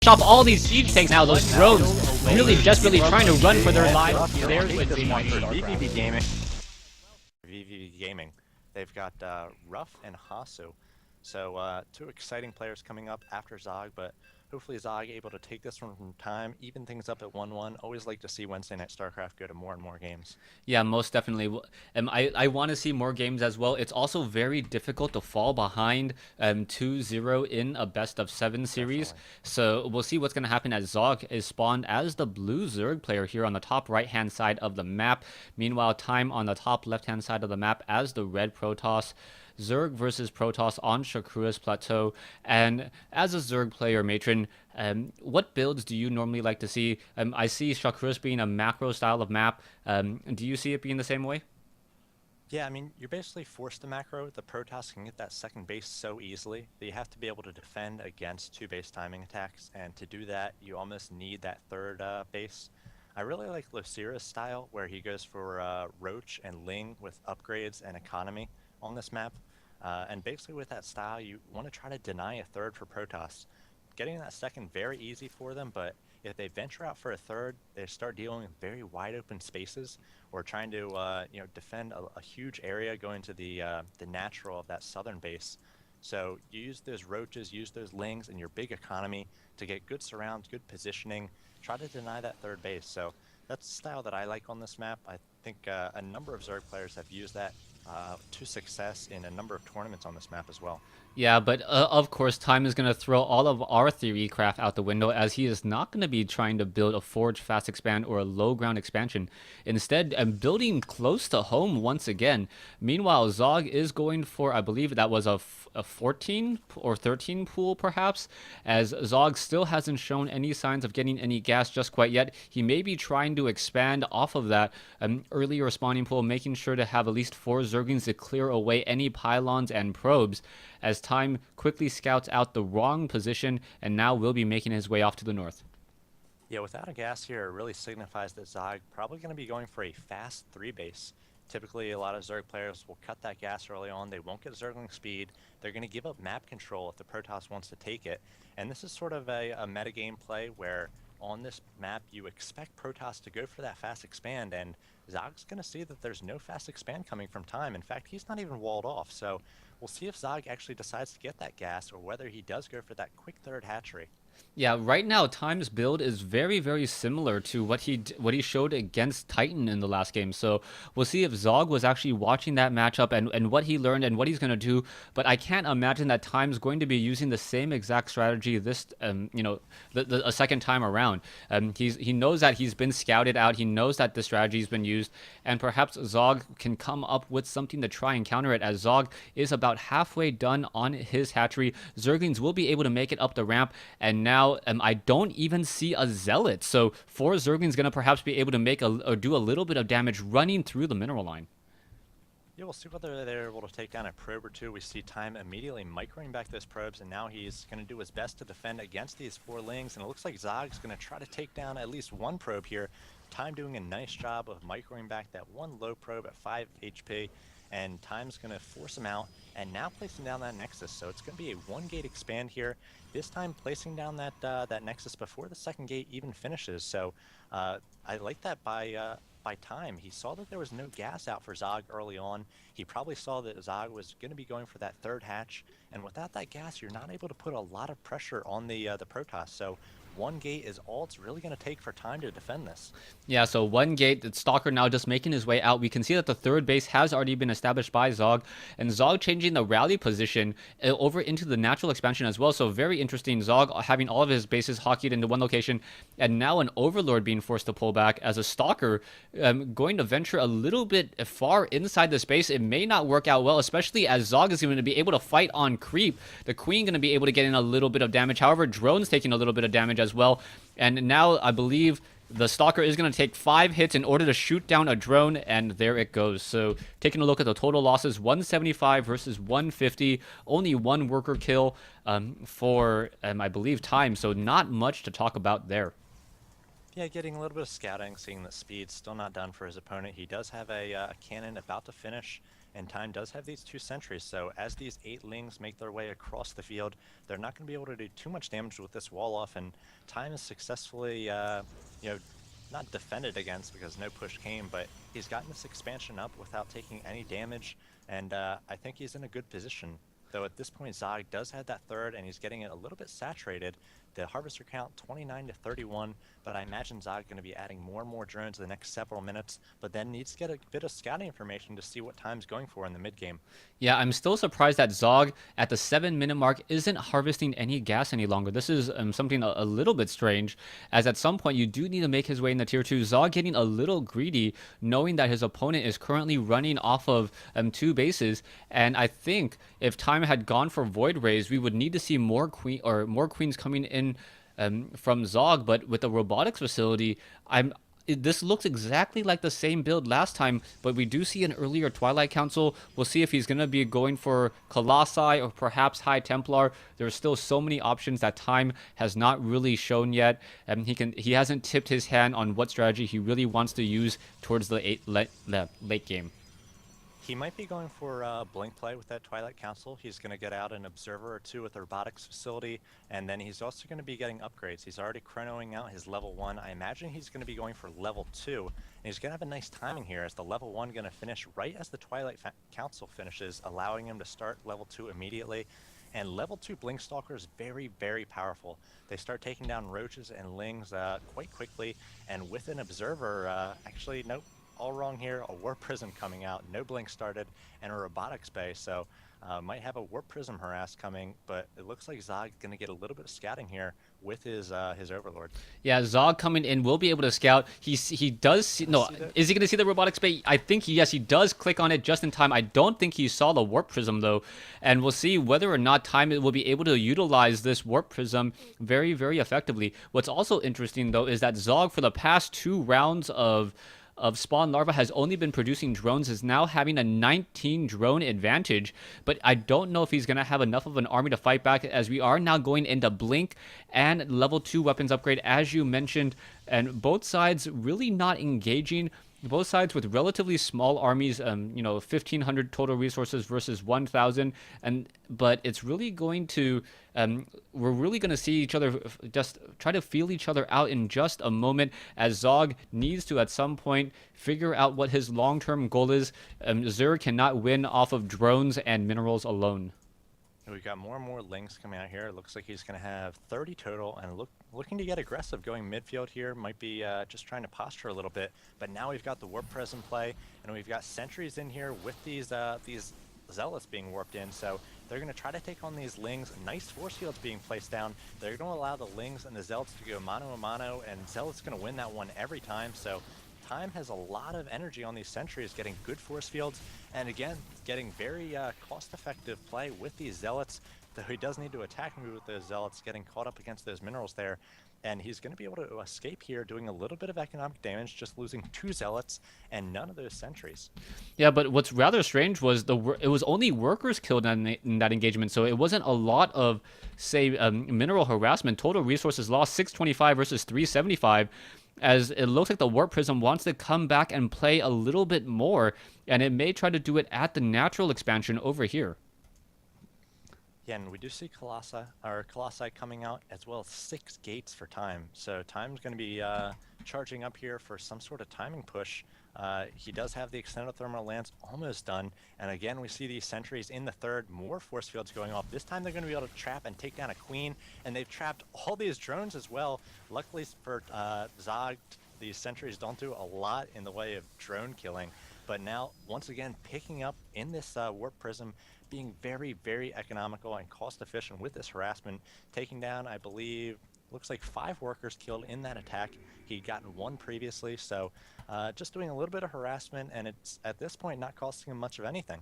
off all these siege tanks now. Those drones really desperately trying to run for their lives. There's Wednesday Night Starcraft. vVv Gaming. vVv Gaming. They've got Ruff and Hasu. So two exciting players coming up after Zog, but hopefully Zog able to take this one from time, even things up at 1-1. Always like to see Wednesday Night Starcraft go to more and more games. Yeah, most definitely. I want to see more games as well. It's also very difficult to fall behind 2-0 in a best-of-7 series. Definitely. So we'll see what's going to happen as Zog is spawned as the blue Zerg player here on the top right-hand side of the map. Meanwhile, Time on the top left-hand side of the map as the red Protoss. Zerg versus Protoss on Shakura's Plateau. And as a Zerg player, Matron, what builds do you normally like to see? I see Shakura's being a macro style of map. Do you see it being the same way? Yeah, I mean, you're basically forced to macro. The Protoss can get that second base so easily that you have to be able to defend against two base timing attacks. And to do that, you almost need that third base. I really like Lucira's style, where he goes for Roach and Ling with upgrades and economy on this map. And basically with that style, you want to try to deny a third for Protoss. Getting that second very easy for them, but if they venture out for a third, they start dealing with very wide open spaces or trying to defend a huge area going to the natural of that southern base. So you use those roaches, use those lings and your big economy to get good surrounds, good positioning, try to deny that third base. So that's the style that I like on this map. I think a number of Zerg players have used that to success in a number of tournaments on this map as well. Yeah, but of course, Time is going to throw all of our theory craft out the window, as he is not going to be trying to build a Forge Fast Expand or a low ground expansion. Instead, building close to home once again. Meanwhile, Zog is going for, I believe that was a 14 or 13 pool perhaps, as Zog still hasn't shown any signs of getting any gas just quite yet. He may be trying to expand off of that earlier spawning pool, making sure to have at least 4 Zerglings to clear away any pylons and probes, as Time quickly scouts out the wrong position and now will be making his way off to the north. Yeah, without a gas here, it really signifies that Zog probably going to be going for a fast 3 base. Typically, a lot of Zerg players will cut that gas early on. They won't get Zergling speed. They're going to give up map control if the Protoss wants to take it. And this is sort of a metagame play where on this map, you expect Protoss to go for that fast expand, and Zog's going to see that there's no fast expand coming from Time. In fact, he's not even walled off. So we'll see if Zog actually decides to get that gas or whether he does go for that quick third hatchery. Yeah, right now Time's build is very, very similar to what he showed against Titan in the last game. So we'll see if Zog was actually watching that matchup and what he learned and what he's going to do. But I can't imagine that Time's going to be using the same exact strategy this, a second time around. He knows that he's been scouted out. He knows that the strategy's been used, and perhaps Zog can come up with something to try and counter it. As Zog is about halfway done on his hatchery, Zerglings will be able to make it up the ramp, and now I don't even see a Zealot. So 4 Zerglings going to perhaps be able to make or do a little bit of damage running through the mineral line. Yeah, we'll see whether they're able to take down a probe or two. We see Time immediately microing back those probes, and now he's going to do his best to defend against these 4 lings. And it looks like Zog's going to try to take down at least 1 probe here. Time doing a nice job of microing back that 1 low probe at 5 HP. And Time's going to force him out and now placing down that Nexus. So it's going to be a 1 gate expand here, this time placing down that Nexus before the second gate even finishes. So I like that by Time. He saw that there was no gas out for Zog early on. He probably saw that Zog was going to be going for that third hatch, and without that gas, you're not able to put a lot of pressure on the Protoss. So 1 gate is all it's really going to take for Time to defend this. Yeah, so 1 gate, the Stalker now just making his way out. We can see that the third base has already been established by Zog, and Zog changing the rally position over into the natural expansion as well. So very interesting. Zog having all of his bases hockeyed into one location, and now an Overlord being forced to pull back as a Stalker going to venture a little bit far inside the space. It may not work out well, especially as Zog is going to be able to fight on creep. The Queen going to be able to get in a little bit of damage. However, Drone's taking a little bit of damage as well. And now I believe the Stalker is going to take 5 hits in order to shoot down a drone, and there it goes. So taking a look at the total losses, 175 versus 150. Only 1 worker kill for, I believe, Time. So not much to talk about there. Yeah, getting a little bit of scouting, seeing that speed's still not done for his opponent. He does have a cannon about to finish, and Time does have these 2 sentries, so as these 8 lings make their way across the field, they're not going to be able to do too much damage with this wall off, and Time is successfully, you know, not defended against because no push came, but he's gotten this expansion up without taking any damage, and I think he's in a good position. Though at this point, Zog does have that third, and he's getting it a little bit saturated. The harvester count 29 to 31, but I imagine Zog going to be adding more and more drones in the next several minutes, but then needs to get a bit of scouting information to see what Time's going for in the mid game. Yeah, I'm still surprised that Zog at the 7 minute mark isn't harvesting any gas any longer. This is something a little bit strange, as at some point you do need to make his way in the tier 2. Zog getting a little greedy, knowing that his opponent is currently running off of 2 bases, and I think if Time had gone for Void Rays, we would need to see more queens coming in from Zog. But with the robotics facility, this looks exactly like the same build last time, but we do see an earlier Twilight Council. We'll see if he's going to be going for Colossi or perhaps High Templar. There's still so many options that Time has not really shown yet. He hasn't tipped his hand on what strategy he really wants to use towards the late game. He might be going for blink play with that Twilight Council. He's going to get out an observer or two with the robotics facility, and then he's also going to be getting upgrades. He's already chronoing out his level 1. I imagine he's going to be going for level 2, and he's going to have a nice timing here as the level 1 going to finish right as the Twilight Council finishes, allowing him to start level 2 immediately. And level 2 Blink Stalker is very, very powerful. They start taking down roaches and lings quite quickly, and with an observer, actually, nope. All wrong here, a Warp Prism coming out, no blink started, and a robotics bay, so might have a Warp Prism harass coming, but it looks like Zog's going to get a little bit of scouting here with his Overlord. Yeah, Zog coming in will be able to scout. He does see, no, is he going to see the robotics bay? I think yes, he does click on it just in time. I don't think he saw the Warp Prism though, and we'll see whether or not Time will be able to utilize this Warp Prism very, very effectively. What's also interesting though is that Zog for the past 2 rounds of Spawn Larva has only been producing drones, is now having a 19 drone advantage, but I don't know if he's going to have enough of an army to fight back, as we are now going into Blink and level 2 weapons upgrade, as you mentioned, and both sides really not engaging. Both sides with relatively small armies, 1,500 total resources versus 1,000, but it's really going to, we're really going to see each other just try to feel each other out in just a moment, as Zog needs to at some point figure out what his long-term goal is. Xur cannot win off of drones and minerals alone. We've got more and more links coming out here. It looks like he's going to have 30 total, and looking to get aggressive going midfield here. Might be just trying to posture a little bit, but now we've got the Warp Prism play, and we've got sentries in here with these Zealots being warped in, so they're going to try to take on these lings. Nice force fields being placed down. They're going to allow the lings and the Zealots to go mano a mano, and Zealots going to win that one every time, so Time has a lot of energy on these sentries, getting good force fields, and again, getting very cost-effective play with these Zealots, though he does need to attack me with those Zealots, getting caught up against those minerals there, and he's going to be able to escape here, doing a little bit of economic damage, just losing 2 Zealots and none of those sentries. Yeah, but what's rather strange was it was only workers killed in that engagement, so it wasn't a lot of, say, mineral harassment. Total resources lost 625 versus 375, as it looks like the Warp Prism wants to come back and play a little bit more, and it may try to do it at the natural expansion over here. Yeah, and we do see Colossi coming out, as well as 6 gates for Time. So Time's going to be charging up here for some sort of timing push. He does have the extended thermal lance almost done, and again we see these sentries in the third, more force fields going off. This time they're going to be able to trap and take down a queen, and they've trapped all these drones as well. Luckily for Zog, these sentries don't do a lot in the way of drone killing, but now once again picking up in this Warp Prism, being very, very economical and cost efficient with this harassment, taking down, I believe, looks like 5 workers killed in that attack. He'd gotten 1 previously, so just doing a little bit of harassment, and it's at this point not costing him much of anything.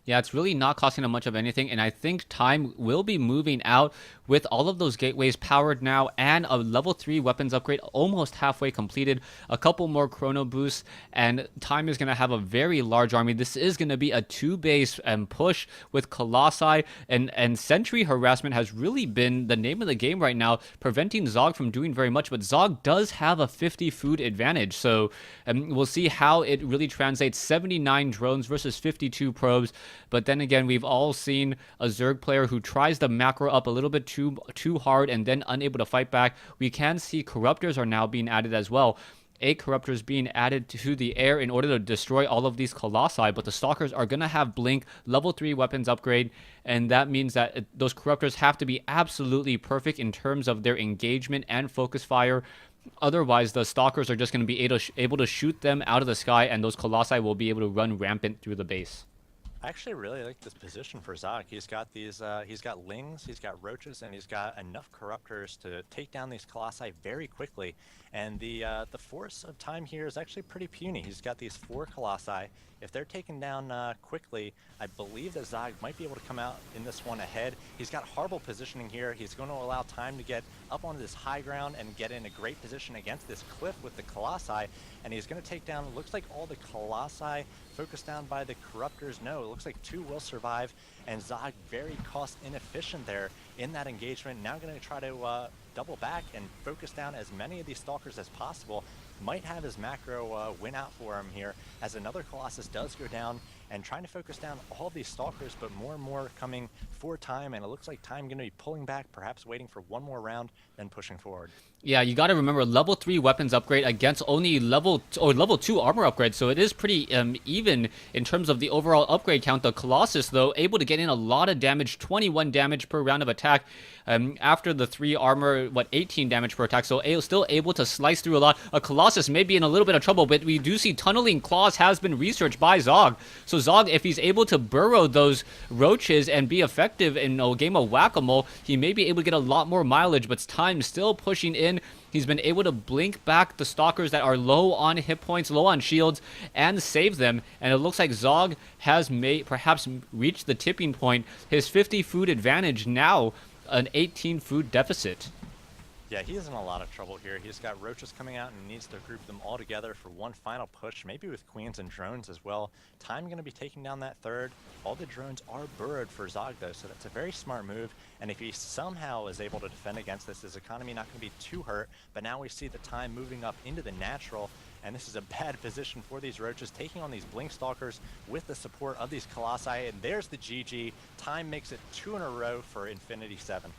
Yeah, it's really not costing them much of anything, and I think time will be moving out with all of those gateways powered now and a level 3 weapons upgrade almost halfway completed, a couple more chrono boosts, and time is going to have a very large army. This is going to be a 2-base push with Colossi, and Sentry harassment has really been the name of the game right now, preventing Zog from doing very much, but Zog does have a 50 food advantage, so we'll see how it really translates. 79 drones versus 52 probes. But then again, we've all seen a Zerg player who tries the macro up a little bit too hard and then unable to fight back. We can see corruptors are now being added as well. 8 corruptors being added to the air in order to destroy all of these colossi, but the stalkers are going to have blink, level 3 weapons upgrade, and that means that those corruptors have to be absolutely perfect in terms of their engagement and focus fire. Otherwise, the stalkers are just going to be able to shoot them out of the sky, and those colossi will be able to run rampant through the base. I actually really like this position for Zog. He's got these, he's got lings, he's got roaches, and he's got enough corruptors to take down these colossi very quickly. And the force of time here is actually pretty puny. He's got these 4 colossi. If they're taken down quickly, I believe that Zog might be able to come out in this one ahead. He's got horrible positioning here. He's going to allow time to get up onto this high ground and get in a great position against this cliff with the colossi. And he's going to take down, looks like all the colossi focused down by the corruptors. No, it looks like 2 will survive. And Zog very cost inefficient there in that engagement. Now going to try to double back and focus down as many of these stalkers as possible. Might have his macro win out for him here as another Colossus does go down, and trying to focus down all these stalkers, but more and more coming for time, and it looks like time going to be pulling back, perhaps waiting for one more round, then pushing forward. Yeah, you got to remember level 3 weapons upgrade against only level 2 armor upgrade, so it is pretty even in terms of the overall upgrade count. The Colossus, though, able to get in a lot of damage, 21 damage per round of attack. After the 3 armor, 18 damage per attack, so still able to slice through a lot. A Colossus may be in a little bit of trouble, but we do see tunneling claws has been researched by Zog. So Zog, if he's able to burrow those roaches and be effective in a game of whack-a-mole, he may be able to get a lot more mileage, but time still pushing in. He's been able to blink back the stalkers that are low on hit points, low on shields, and save them. And it looks like Zog has perhaps reached the tipping point. His 50 food advantage now an 18 food deficit. Yeah, he's in a lot of trouble here. He's got roaches coming out and needs to group them all together for one final push, maybe with queens and drones as well. Time going to be taking down that third. All the drones are burrowed for Zog though, so that's a very smart move. And if he somehow is able to defend against this, his economy not going to be too hurt. But now we see the time moving up into the natural, and this is a bad position for these roaches, taking on these blink stalkers with the support of these colossi. And there's the GG. Time makes it 2 in a row for Infinity 7.